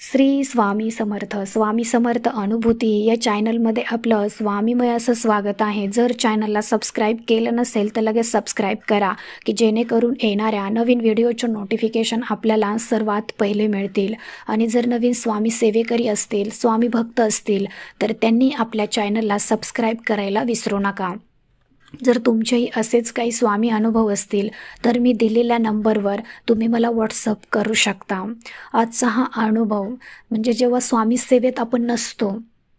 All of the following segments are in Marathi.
श्री स्वामी समर्थ. स्वामी समर्थ अनुभूती या चॅनलमध्ये आपलं स्वामीमय असं स्वागत आहे. जर चॅनलला सबस्क्राईब केलं नसेल तर लगेच सबस्क्राईब करा, की जेणेकरून येणाऱ्या नवीन व्हिडिओचे नोटिफिकेशन आपल्याला सर्वात पहिले मिळतील. आणि जर नवीन स्वामी सेवेकरी असतील, स्वामी भक्त असतील तर त्यांनी आपल्या चॅनलला सबस्क्राईब करायला विसरू नका. जर तुमचेही असेच काही स्वामी अनुभव असतील तर मी दिलेल्या नंबरवर तुम्ही मला व्हॉट्सअप करू शकता. आजचा हा अनुभव म्हणजे जेव्हा स्वामी सेवेत आपण नसतो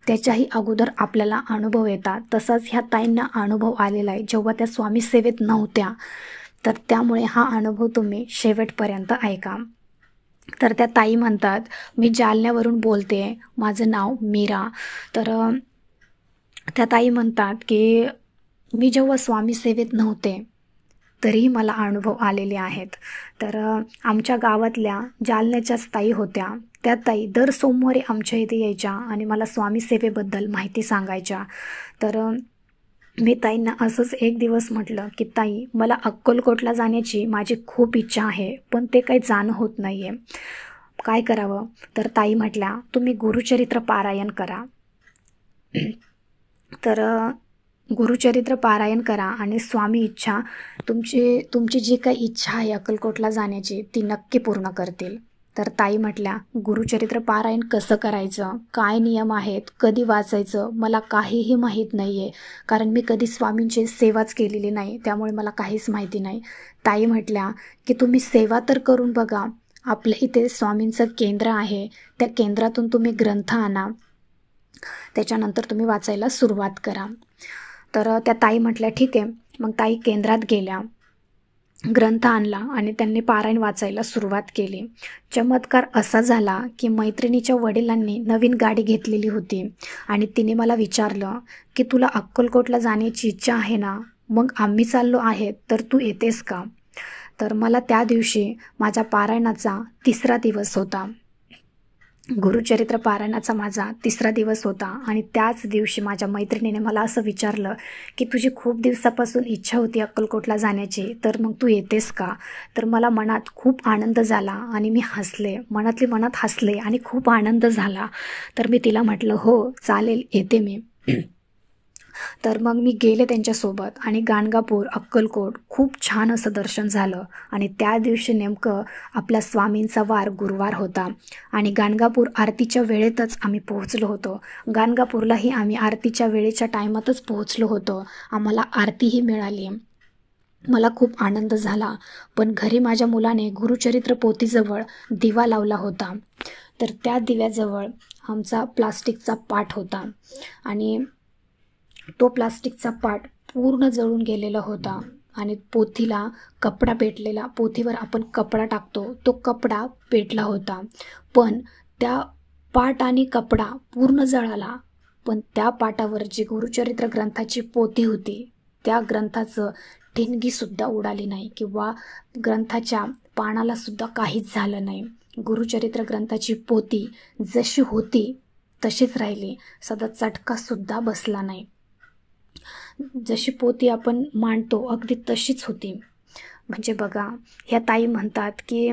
त्याच्याही अगोदर आपल्याला अनुभव येतात. तसाच ह्या ताईंना अनुभव आलेला आहे जेव्हा त्या स्वामी सेवेत नव्हत्या. तर त्यामुळे हा अनुभव तुम्ही शेवटपर्यंत ऐका. तर त्या ताई म्हणतात, मी जालन्यावरून बोलते, माझं नाव मीरा. तर त्या ताई म्हणतात की मी जेव्हा स्वामी सेवेत नव्हते तरीही मला अनुभव आलेले आहेत. तर आमच्या गावातल्या जालन्याच्याच ताई होत्या. त्या ताई दर सोमवारी आमच्या इथे यायच्या आणि मला स्वामी सेवेबद्दल माहिती सांगायच्या. तर मी ताईंना असंच एक दिवस म्हटलं की ताई, मला अक्कलकोटला जाण्याची माझी खूप इच्छा आहे, पण ते काही जाणं होत नाही आहे, काय करावं? तर ताई म्हटल्या, तुम्ही गुरुचरित्र पारायण करा. तर गुरुचरित्र पारायण करा आणि स्वामी इच्छा तुमची जी काही इच्छा आहे अक्कलकोटला जाण्याची ती नक्की पूर्ण करतील. तर ताई म्हटल्या, गुरुचरित्र पारायण कसं करायचं, काय नियम आहेत, कधी वाचायचं, मला काहीही माहीत नाही आहे, कारण मी कधी स्वामींची सेवाच केलेली नाही, त्यामुळे मला काहीच माहिती नाही. ताई म्हटल्या की तुम्ही सेवा तर करून बघा. आपल्या इथे स्वामींचं केंद्र आहे, त्या केंद्रातून तुम्ही ग्रंथ आणा, त्याच्यानंतर तुम्ही वाचायला सुरुवात करा. तर त्या ताई म्हटल्या ठीक आहे. मग ताई केंद्रात गेल्या, ग्रंथ आणला आणि त्यांनी पारायण वाचायला सुरुवात केली. चमत्कार असा झाला की मैत्रिणीच्या वडिलांनी नवीन गाडी घेतलेली होती आणि तिने मला विचारलं की तुला अक्कलकोटला जाण्याची इच्छा आहे ना, मग आम्ही चाललो आहे तर तू येतेस का? तर मला त्या दिवशी माझ्या पारायणाचा 3रा दिवस होता. गुरुचरित्र पारायणाचा माझा 3रा दिवस होता आणि त्याच दिवशी माझ्या मैत्रिणीने मला असं विचारलं की तुझी खूप दिवसापासून इच्छा होती अक्कलकोटला जाण्याची, तर मग तू येतेस का? तर मला मनात खूप आनंद झाला आणि मी हसले, मनातली मनात हसले आणि खूप आनंद झाला. तर मी तिला म्हटलं, हो चालेल, येते मी. तर मग मी गेले त्यांच्यासोबत आणि गाणगापूर, अक्कलकोट खूप छान असं दर्शन झालं. आणि त्या दिवशी नेमकं आपल्या स्वामींचा वार गुरुवार होता आणि गाणगापूर आरतीच्या वेळेतच आम्ही पोहोचलो होतो. गाणगापूरलाही आम्ही आरतीच्या वेळेच्या टायमातच पोहोचलो होतो. आम्हाला आरतीही मिळाली. मला खूप आनंद झाला. पण घरी माझ्या मुलाने गुरुचरित्र पोथीजवळ दिवा लावला होता. तर त्या दिव्याजवळ आमचा प्लास्टिकचा पाट होता आणि तो प्लास्टिकचा पाट पूर्ण जळून गेलेला होता आणि पोथीला कपडा पेटलेला, पोथीवर आपण कपडा टाकतो तो कपडा पेटला होता. पण त्या पाट आणि कपडा पूर्ण जळाला. पण त्या पाटावर जी गुरुचरित्र ग्रंथाची पोथी होती त्या ग्रंथाचं ठिणगीसुद्धा उडाली नाही किंवा ग्रंथाच्या पानालासुद्धा काहीच झालं नाही. गुरुचरित्र ग्रंथाची पोथी जशी होती तशीच राहिली, सदा चटकासुद्धा बसला नाही. जशी पोथी आपण मांडतो अगदी तशीच होती. म्हणजे बघा, ह्या ताई म्हणतात की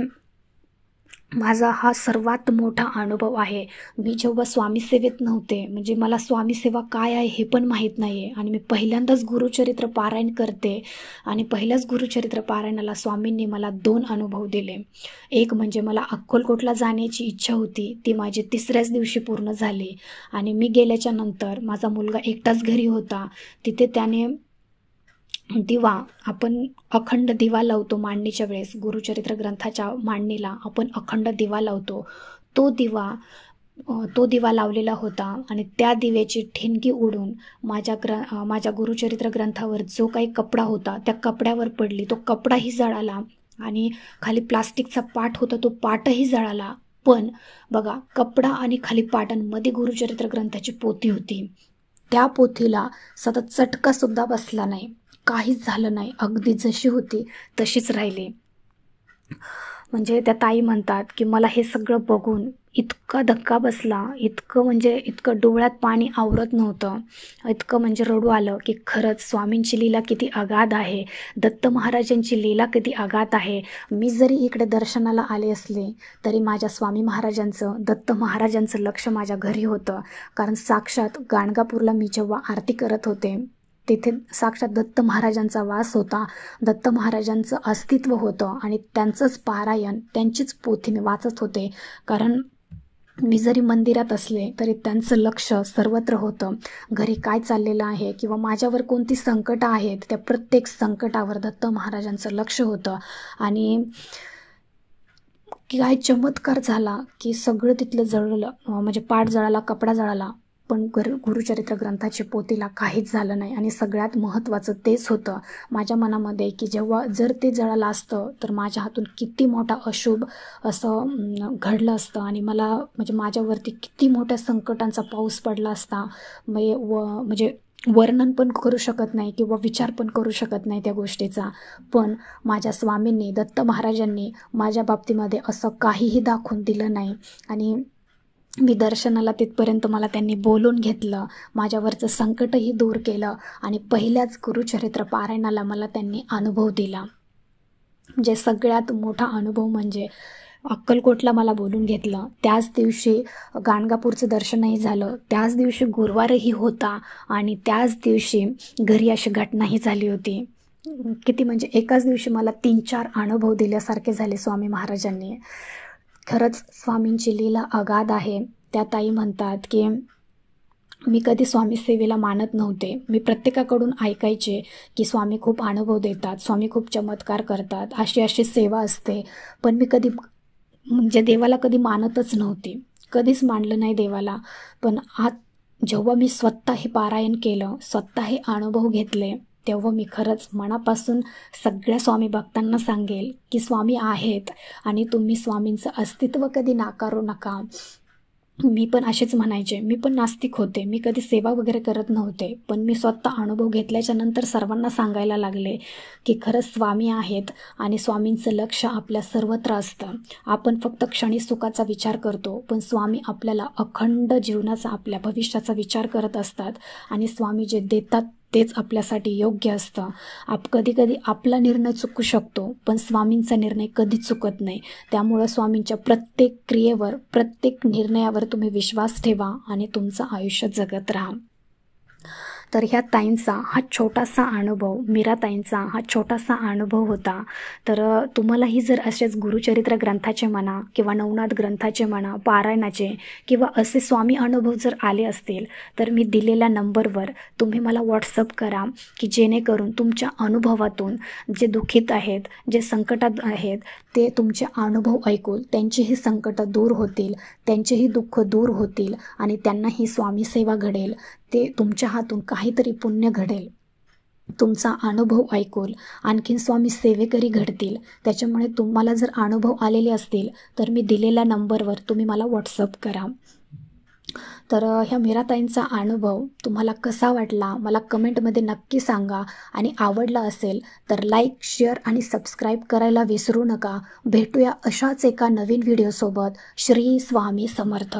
माझा हा सर्वात मोठा अनुभव आहे. मी जेव्हा स्वामी सेवेत नव्हते, म्हणजे मला स्वामी सेवा काय आहे हे पण माहीत नाही आहे आणि मी पहिल्यांदाच गुरुचरित्र पारायण करते आणि पहिल्याच गुरुचरित्र पारायणाला स्वामींनी मला 2 अनुभव दिले. एक म्हणजे मला अक्कलकोटला जाण्याची इच्छा होती, ती माझी 3ऱ्याच दिवशी पूर्ण झाली. आणि मी गेल्याच्या नंतर माझा मुलगा एकटाच घरी होता. तिथे त्याने दिवा, आपण अखंड दिवा लावतो मांडणीच्या वेळेस, गुरुचरित्र ग्रंथाच्या मांडणीला आपण अखंड दिवा लावतो, तो दिवा लावलेला होता आणि त्या दिव्याची ठिणगी उडून माझ्या गुरुचरित्र ग्रंथावर जो काही कपडा होता त्या कपड्यावर पडली. तो कपडाही जळाला आणि खाली प्लास्टिकचा पाट होता तो पाटही जळाला. पण बघा, कपडा आणि खाली पाटांमध्ये गुरुचरित्र ग्रंथाची पोथी होती. त्या पोथीला सतत चटकासुद्धा बसला नाही, काहीच झालं नाही, अगदी जशी होती तशीच राहिली. म्हणजे त्या ताई म्हणतात की मला हे सगळं बघून इतका धक्का बसला, इतकं डोळ्यात पाणी आवरत नव्हतं, इतकं म्हणजे रडू आलं की खरंच स्वामींची लीला किती अगाध आहे, दत्त महाराजांची लीला किती अगाध आहे. मी जरी इकडे दर्शनाला आले असले तरी माझ्या स्वामी महाराजांचं, दत्त महाराजांचं लक्ष माझ्या घरी होतं. कारण साक्षात गाणगापूरला मी जेव्हा आरती करत होते तिथे साक्षात दत्त महाराजांचा वास होता, दत्त महाराजांचं अस्तित्व होतं आणि त्यांचंच पारायण, त्यांचीच पोथी मी वाचत होते. कारण मी जरी मंदिरात असले तरी त्यांचं लक्ष सर्वत्र होतं. घरी काय चाललेलं आहे किंवा माझ्यावर कोणती संकटं आहेत, त्या प्रत्येक संकटावर दत्त महाराजांचं लक्ष होतं. आणि काय चमत्कार झाला की सगळं तिथलं जळलं, म्हणजे पाट जळाला, कपडा जळाला, पण गुरुचरित्र ग्रंथाची पोथीला काहीच झालं नाही. आणि सगळ्यात महत्त्वाचं तेच होतं माझ्या मनामध्ये की जर ते जळालं असतं तर माझ्या हातून किती मोठा अशुभ असं घडलं असतं आणि मला म्हणजे माझ्यावरती किती मोठ्या संकटांचा पाऊस पडला असता. म्हणजे वर्णन पण करू शकत नाही किंवा विचार पण करू शकत नाही त्या गोष्टीचा. पण माझ्या स्वामींनी, दत्त महाराजांनी माझ्या बाबतीमध्ये असं काहीही दाखवून दिलं नाही. आणि मी दर्शनाला तिथपर्यंत मला त्यांनी बोलून घेतलं, माझ्यावरचं संकटही दूर केलं आणि पहिल्याच गुरुचरित्र पारायणाला मला त्यांनी अनुभव दिला. जे सगळ्यात मोठा अनुभव म्हणजे अक्कलकोटला मला बोलून घेतलं. त्याच दिवशी गाणगापूरचं दर्शनही झालं, त्याच दिवशी गुरुवारही होता आणि त्याच दिवशी घरी अशी घटनाही झाली होती. किती म्हणजे एकाच दिवशी मला 3-4 अनुभव दिल्यासारखे झाले स्वामी महाराजांनी. खरंच स्वामींची लीला अगाध आहे. त्या ताई म्हणतात की मी कधी स्वामी सेवेला मानत नव्हते. मी प्रत्येकाकडून ऐकायचे की स्वामी खूप अनुभव देतात, स्वामी खूप चमत्कार करतात, अशी सेवा असते. पण मी कधी म्हणजे देवाला कधी मानतच नव्हती, कधीच मानलं नाही देवाला. पण जेव्हा मी स्वतः हे पारायण केलं, स्वतः हे अनुभव घेतले, तेव्हा मी खरंच मनापासून सगळ्या स्वामी भक्तांना सांगेल की स्वामी आहेत आणि तुम्ही स्वामींचं अस्तित्व कधी नाकारू नका. मी पण असेच म्हणायचे, मी पण नास्तिक होते, मी कधी सेवा वगैरे करत नव्हते. पण मी स्वतः अनुभव घेतल्याच्या नंतर सर्वांना सांगायला लागले की खरंच स्वामी आहेत आणि स्वामींचं लक्ष आपल्या सर्वत्र असतं. आपण फक्त क्षणी सुखाचा विचार करतो, पण स्वामी आपल्याला अखंड जीवनाचा, आपल्या भविष्याचा विचार करत असतात. आणि स्वामी जे देतात तेच आपल्यासाठी योग्य असतं. कधी आपला निर्णय चुकू शकतो, पण स्वामींचा निर्णय कधीच चुकत नाही. त्यामुळं स्वामींच्या प्रत्येक क्रियेवर, प्रत्येक निर्णयावर तुम्ही विश्वास ठेवा आणि तुमचं आयुष्य जगत राहा. तर ह्या ताईंचा हा छोटासा अनुभव, मीरा ताईंचा हा छोटासा अनुभव होता. तर तुम्हालाही जर असेच गुरुचरित्र ग्रंथाचे म्हणा किंवा नवनाथ ग्रंथाचे म्हणा, पारायणाचे किंवा असे स्वामी अनुभव जर आले असतील तर मी दिलेल्या नंबरवर तुम्ही मला व्हॉट्सअप करा की जेणेकरून तुमच्या अनुभवातून जे दुःखित आहेत, जे संकटात आहेत, ते तुमचे अनुभव ऐकून त्यांचीही संकटं दूर होतील, त्यांचेही दुःख दूर होतील आणि त्यांनाही स्वामी सेवा घडेल. ते तुमच्या हातून काहीतरी पुण्य घडेल. तुमचा अनुभव ऐकून आणखीन स्वामी सेवेकरी घडतील. त्याच्यामुळे तुम्हाला जर अनुभव आलेले असतील तर मी दिलेल्या नंबरवर तुम्ही मला व्हॉट्सअप करा. तर ह्या मीराताईंचा अनुभव तुम्हाला कसा वाटला मला कमेंटमध्ये नक्की सांगा. आणि आवडला असेल तर लाईक, शेअर आणि सबस्क्राईब करायला विसरू नका. भेटूया अशाच एका नवीन व्हिडिओसोबत. श्री स्वामी समर्थ.